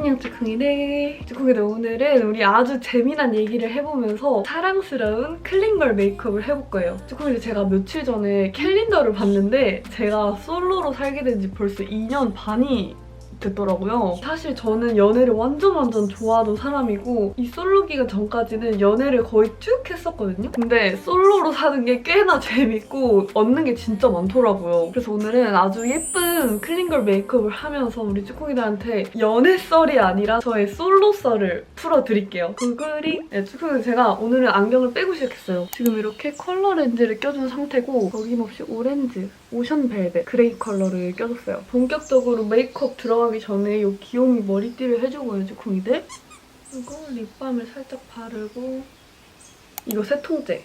안녕 쭈콩이들. 쭈콩이들 오늘은 우리 아주 재미난 얘기를 해보면서 사랑스러운 클린걸 메이크업을 해볼 거예요. 쭈콩이들 제가 며칠 전에 캘린더를 봤는데 제가 솔로로 살게 된 지 벌써 2년 반이 됐더라고요. 사실 저는 연애를 완전 좋아하던 사람이고 이 솔로 기간 전까지는 연애를 거의 쭉 했었거든요. 근데 솔로로 사는 게 꽤나 재밌고 얻는 게 진짜 많더라고요. 그래서 오늘은 아주 예쁜 클린걸 메이크업을 하면서 우리 쭈콩이들한테 연애 썰이 아니라 저의 솔로 썰을 풀어드릴게요. 구글이 네, 쭈콩이들 제가 오늘은 안경을 빼고 시작했어요. 지금 이렇게 컬러 렌즈를 껴준 상태고 거김없이 오렌지, 오션 벨벳, 그레이 컬러를 껴줬어요. 본격적으로 메이크업 들어가기 전에 이 귀요미 머리띠를 해주고요, 쭈콩이들. 그리고 립밤을 살짝 바르고 이거 세 통째.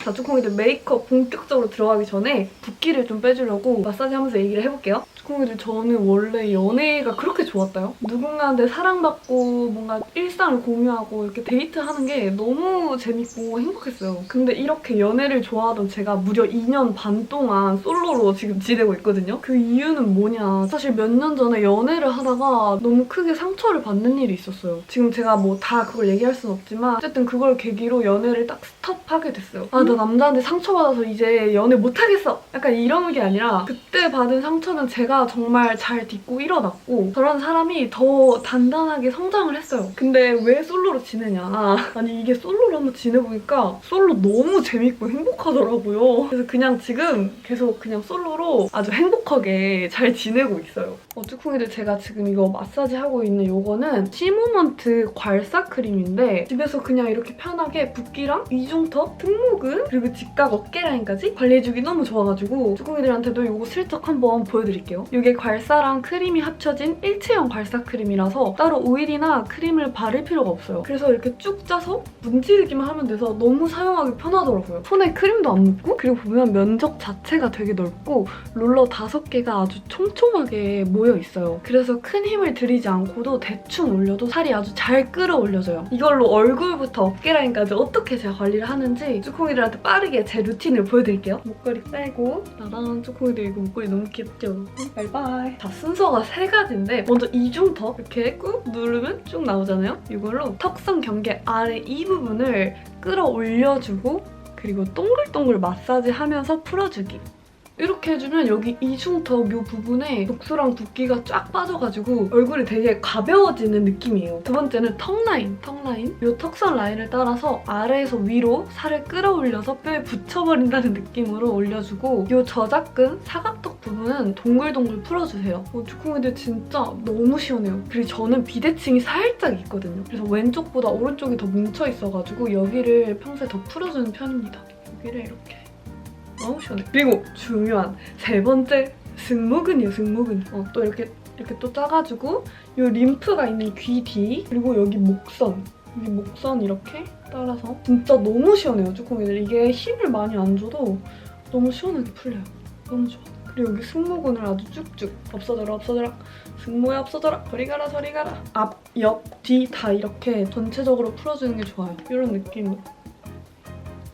자, 쭈콩이들 메이크업 본격적으로 들어가기 전에 붓기를 좀 빼주려고 마사지하면서 얘기를 해볼게요. 쭈콩이들 저는 원래 연애가 그렇게 좋았다요. 누군가한테 사랑받고 뭔가 일상을 공유하고 이렇게 데이트하는 게 너무 재밌고 행복했어요. 근데 이렇게 연애를 좋아하던 제가 무려 2년 반 동안 솔로로 지금 지내고 있거든요. 그 이유는 뭐냐. 사실 몇 년 전에 연애를 하다가 너무 크게 상처를 받는 일이 있었어요. 지금 제가 뭐 다 그걸 얘기할 순 없지만 어쨌든 그걸 계기로 연애를 딱 스톱하게 됐어요. 아, 나 남자한테 상처받아서 이제 연애 못하겠어! 약간 이런 게 아니라 그때 받은 상처는 제가 정말 잘 딛고 일어났고 저런 사람이 더 단단하게 성장을 했어요. 근데 왜 솔로로 지내냐. 아니 이게 솔로로 한번 지내보니까 솔로 너무 재밌고 행복하더라고요. 그래서 그냥 지금 계속 그냥 솔로로 아주 행복하게 잘 지내고 있어요. 쭈콩이들 제가 지금 이거 마사지 하고 있는 요거는 시모먼트 괄사 크림인데 집에서 그냥 이렇게 편하게 붓기랑 이중턱, 등목은 그리고 직각 어깨 라인까지 관리해주기 너무 좋아가지고 쭈콩이들한테도 이거 슬쩍 한번 보여드릴게요. 이게 괄사랑 크림이 합쳐진 일체형 괄사 크림이라서 따로 오일이나 크림을 바를 필요가 없어요. 그래서 이렇게 쭉 짜서 문지르기만 하면 돼서 너무 사용하기 편하더라고요. 손에 크림도 안 묻고 그리고 보면 면적 자체가 되게 넓고 롤러 5개가 아주 촘촘하게 모여있어요. 그래서 큰 힘을 들이지 않고도 대충 올려도 살이 아주 잘 끌어올려져요. 이걸로 얼굴부터 어깨 라인까지 어떻게 제가 관리를 하는지 쭈콩이들한테 빠르게 제 루틴을 보여드릴게요. 목걸이 빼고 나랑 쭈콩이들 이거 목걸이 너무 귀엽죠? 바이바이. 자, 순서가 3가지인데 먼저 이중턱 이렇게 꾹 누르면 쭉 나오잖아요? 이걸로 턱선 경계 아래 이 부분을 끌어올려주고 그리고 동글동글 마사지하면서 풀어주기. 이렇게 해주면 여기 이중턱 이 부분에 독소랑 붓기가 쫙 빠져가지고 얼굴이 되게 가벼워지는 느낌이에요. 두 번째는 턱라인. 이 턱선 라인을 따라서 아래에서 위로 살을 끌어올려서 뼈에 붙여버린다는 느낌으로 올려주고 이 저작근, 사각턱 부분은 동글동글 풀어주세요. 쭈콩이들 진짜 너무 시원해요. 그리고 저는 비대칭이 살짝 있거든요. 그래서 왼쪽보다 오른쪽이 더 뭉쳐있어가지고 여기를 평소에 더 풀어주는 편입니다. 여기를 이렇게. 너무 시원해. 그리고 중요한 3번째 승모근이에요. 승모근. 또 이렇게 또 짜가지고 이 림프가 있는 귀 뒤 그리고 여기 목선 이렇게 따라서 진짜 너무 시원해요. 쭈콩이들 이게 힘을 많이 안 줘도 너무 시원하게 풀려요. 너무 좋아. 그리고 여기 승모근을 아주 쭉쭉 없어져라 승모야 없어져라 저리 가라 앞, 옆, 뒤 다 이렇게 전체적으로 풀어주는 게 좋아요. 이런 느낌으로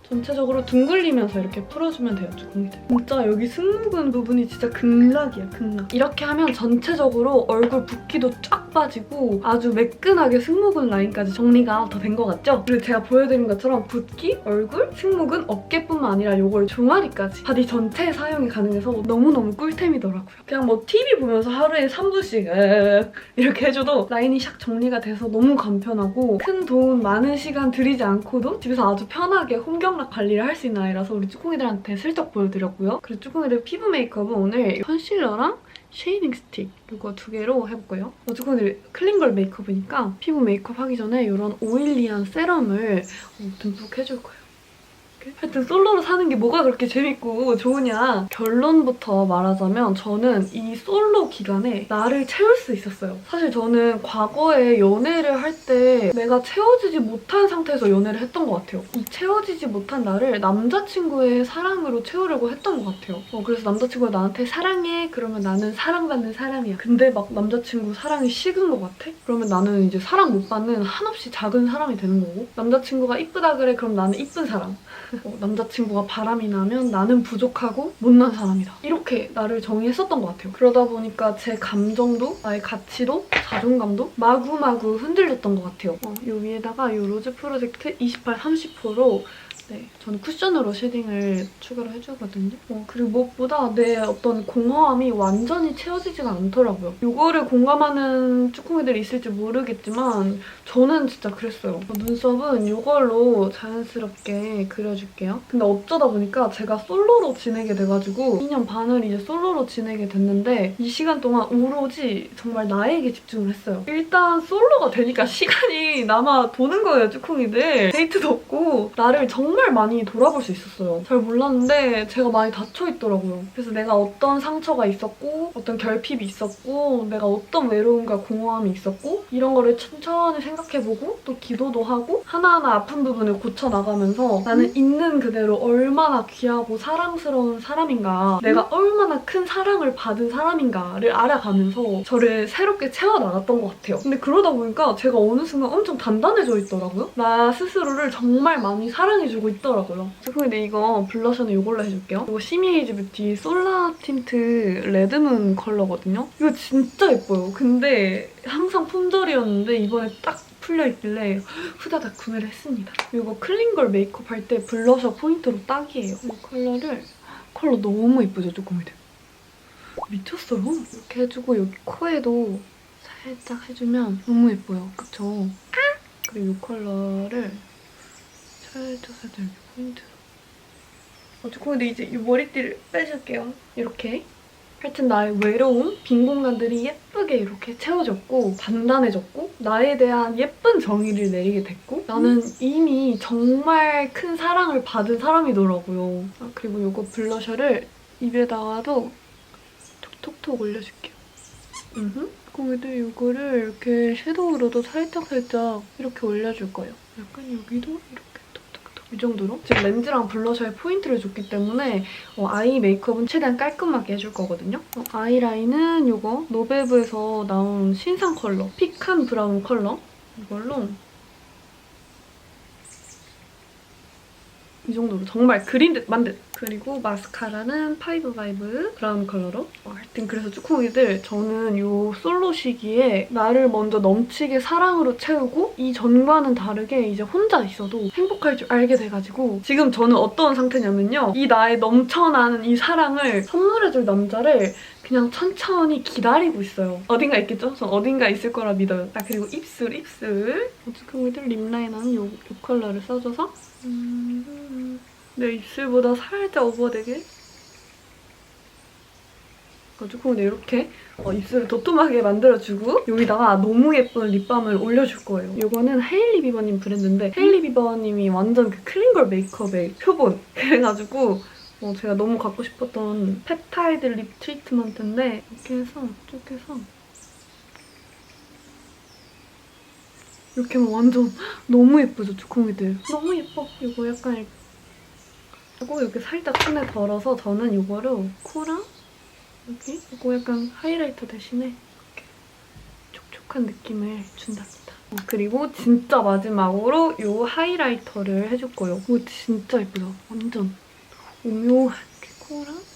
전체적으로 둥글리면서 이렇게 풀어주면 돼요, 쭈콩이들. 진짜 여기 승모근 부분이 진짜 극락이야, 극락. 이렇게 하면 전체적으로 얼굴 붓기도 쫙 빠지고 아주 매끈하게 승모근 라인까지 정리가 더 된 것 같죠? 그리고 제가 보여드린 것처럼 붓기, 얼굴, 승모근, 어깨뿐만 아니라 이걸 종아리까지 바디 전체에 사용이 가능해서 너무너무 꿀템이더라고요. 그냥 뭐 TV 보면서 하루에 3분씩 이렇게 해줘도 라인이 샥 정리가 돼서 너무 간편하고 큰 돈 많은 시간 들이지 않고도 집에서 아주 편하게 홈경 관리를 할 수 있는 아이라서 우리 쭈콩이들한테 슬쩍 보여드렸고요. 그리고 쭈콩이들 피부 메이크업은 오늘 컨실러랑 쉐이딩 스틱 이거 2개로 해볼 거예요. 쭈콩이들 클린걸 메이크업이니까 피부 메이크업 하기 전에 이런 오일리한 세럼을 듬뿍 해줄 거예요. 하여튼 솔로로 사는 게 뭐가 그렇게 재밌고 좋으냐. 결론부터 말하자면 저는 이 솔로 기간에 나를 채울 수 있었어요. 사실 저는 과거에 연애를 할 때 내가 채워지지 못한 상태에서 연애를 했던 것 같아요. 이 채워지지 못한 나를 남자친구의 사랑으로 채우려고 했던 것 같아요. 그래서 남자친구가 나한테 사랑해 그러면 나는 사랑받는 사람이야. 근데 막 남자친구 사랑이 식은 것 같아? 그러면 나는 이제 사랑 못 받는 한없이 작은 사람이 되는 거고 남자친구가 이쁘다 그래 그럼 나는 이쁜 사람. 남자친구가 바람이 나면 나는 부족하고 못난 사람이다. 이렇게 나를 정의했었던 것 같아요. 그러다 보니까 제 감정도, 나의 가치도, 자존감도 마구마구 흔들렸던 것 같아요. 이 위에다가 이 로즈 프로젝트 28, 30%로 네, 저는 쿠션으로 쉐딩을 추가로 해주거든요. 그리고 무엇보다 내 어떤 공허함이 완전히 채워지지가 않더라고요. 이거를 공감하는 쭈꾸미들이 있을지 모르겠지만 저는 진짜 그랬어요. 눈썹은 이걸로 자연스럽게 그려줄게요. 근데 어쩌다 보니까 제가 솔로로 지내게 돼가지고 2년 반을 이제 솔로로 지내게 됐는데 이 시간 동안 오로지 정말 나에게 집중을 했어요. 일단 솔로가 되니까 시간이 남아 도는 거예요, 쭈꾸미들. 데이트도 없고 나를 정말 많이 돌아볼 수 있었어요. 잘 몰랐는데 제가 많이 닫혀있더라고요. 그래서 내가 어떤 상처가 있었고 어떤 결핍이 있었고 내가 어떤 외로움과 공허함이 있었고 이런 거를 천천히 생각해보고 또 기도도 하고 하나하나 아픈 부분을 고쳐나가면서 나는 있는 그대로 얼마나 귀하고 사랑스러운 사람인가, 내가 얼마나 큰 사랑을 받은 사람인가를 알아가면서 저를 새롭게 채워나갔던 것 같아요. 근데 그러다 보니까 제가 어느 순간 엄청 단단해져 있더라고요. 나 스스로를 정말 많이 사랑해주고 있더라고요. 근데 이거 블러셔는 이걸로 해줄게요. 이거 시미에이즈 뷰티 솔라 틴트 레드문 컬러거든요. 이거 진짜 예뻐요. 근데 항상 품절이었는데 이번에 딱 풀려있길래 후다닥 구매를 했습니다. 이거 클린걸 메이크업 할 때 블러셔 포인트로 딱이에요. 이 컬러 너무 예쁘죠, 조금이들? 미쳤어요. 이렇게 해주고 여기 코에도 살짝 해주면 너무 예뻐요. 그쵸? 그리고 이 컬러를 살짝 이렇게 포인트로. 근데 이제 이 머리띠를 빼줄게요. 이렇게. 하여튼 나의 외로움, 빈 공간들이 예쁘게 이렇게 채워졌고 단단해졌고 나에 대한 예쁜 정의를 내리게 됐고 나는 이미 정말 큰 사랑을 받은 사람이더라고요. 그리고 이거 블러셔를 입에다가도 톡톡톡 올려줄게요. 그리고 이거를 이렇게 섀도우로도 살짝살짝 이렇게 올려줄 거예요. 약간 여기도 이렇게 이 정도로? 지금 렌즈랑 블러셔에 포인트를 줬기 때문에 아이 메이크업은 최대한 깔끔하게 해줄 거거든요. 아이라인은 이거 노베브에서 나온 신상 컬러 피칸 브라운 컬러 이걸로 이 정도로 정말 그린 듯 만 듯. 그리고 마스카라는 파이브바이브 브라운 컬러로. 하여튼 그래서 쭈꾸미들 저는 이 솔로 시기에 나를 먼저 넘치게 사랑으로 채우고 이 전과는 다르게 이제 혼자 있어도 행복할 줄 알게 돼가지고 지금 저는 어떤 상태냐면요. 이 나의 넘쳐나는 이 사랑을 선물해줄 남자를 그냥 천천히 기다리고 있어요. 어딘가 있겠죠? 전 어딘가 있을 거라 믿어요. 그리고 입술. 쭈꾸미들 립 라이너는 이 컬러를 써줘서 내 입술보다 살짝 오버되게 조금 이렇게 입술을 도톰하게 만들어주고 여기다가 너무 예쁜 립밤을 올려줄 거예요. 이거는 헤일리 비버님 브랜드인데 헤일리 비버님이 완전 그 클린걸 메이크업의 표본 그래가지고 제가 너무 갖고 싶었던 펩타이드 립 트리트먼트인데 이렇게 해서 쭉 해서 이렇게 하면 완전 너무 예쁘죠, 쭈꾸미들? 너무 예뻐. 이거 약간 이렇게 하고 이렇게 살짝 손에 덜어서 저는 이거로 코랑 여기 이거 약간 하이라이터 대신에 이렇게 촉촉한 느낌을 준답니다. 그리고 진짜 마지막으로 이 하이라이터를 해줄 거예요. 이거 진짜 예쁘죠? 완전 오묘하게 코랑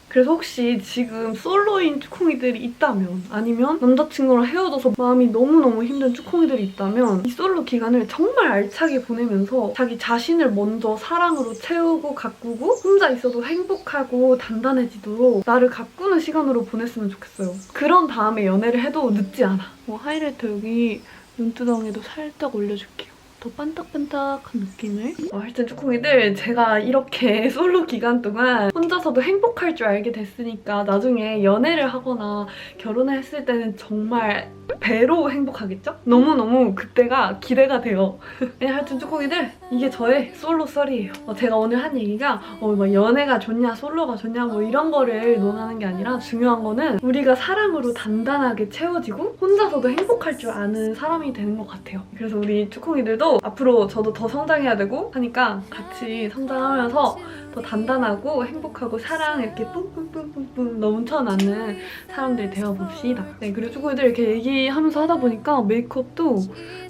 그래서 혹시 지금 솔로인 쭈꾸미들이 있다면 아니면 남자친구랑 헤어져서 마음이 너무너무 힘든 쭈꾸미들이 있다면 이 솔로 기간을 정말 알차게 보내면서 자기 자신을 먼저 사랑으로 채우고 가꾸고 혼자 있어도 행복하고 단단해지도록 나를 가꾸는 시간으로 보냈으면 좋겠어요. 그런 다음에 연애를 해도 늦지 않아. 하이라이터 여기 눈두덩이도 살짝 올려줄게요. 더 반딱반딱한 느낌을. 하여튼 쭈꾸미들 제가 이렇게 솔로 기간 동안 혼자서도 행복할 줄 알게 됐으니까 나중에 연애를 하거나 결혼을 했을 때는 정말 배로 행복하겠죠? 너무너무 그때가 기대가 돼요. 네, 하여튼 쭈꾸미들 이게 저의 솔로 썰이에요. 제가 오늘 한 얘기가 뭐 연애가 좋냐 솔로가 좋냐 뭐 이런 거를 논하는 게 아니라 중요한 거는 우리가 사랑으로 단단하게 채워지고 혼자서도 행복할 줄 아는 사람이 되는 것 같아요. 그래서 우리 쭈꾸미들도 쭈꾸미들도 앞으로 저도 더 성장해야 되고 하니까 같이 성장하면서 더 단단하고 행복하고 사랑 이렇게 뿜뿜뿜뿜뿜 넘쳐나는 사람들이 되어봅시다. 네, 그리고 쭈꾸미들 이렇게 얘기하면서 하다 보니까 메이크업도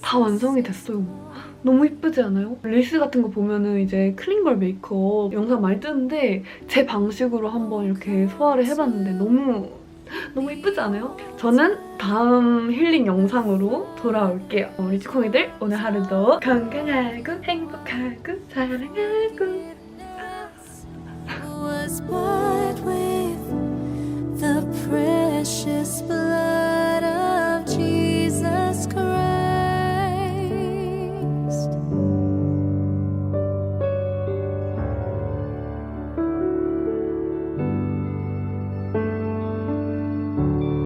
다 완성이 됐어요. 너무 이쁘지 않아요? 릴스 같은 거 보면은 이제 클린걸 메이크업 영상 많이 뜨는데 제 방식으로 한번 이렇게 소화를 해봤는데 너무 이쁘지 않아요? 저는 다음 힐링 영상으로 돌아올게요. 우리 쭈꾸미들 오늘 하루도 건강하고 행복하고 사랑하고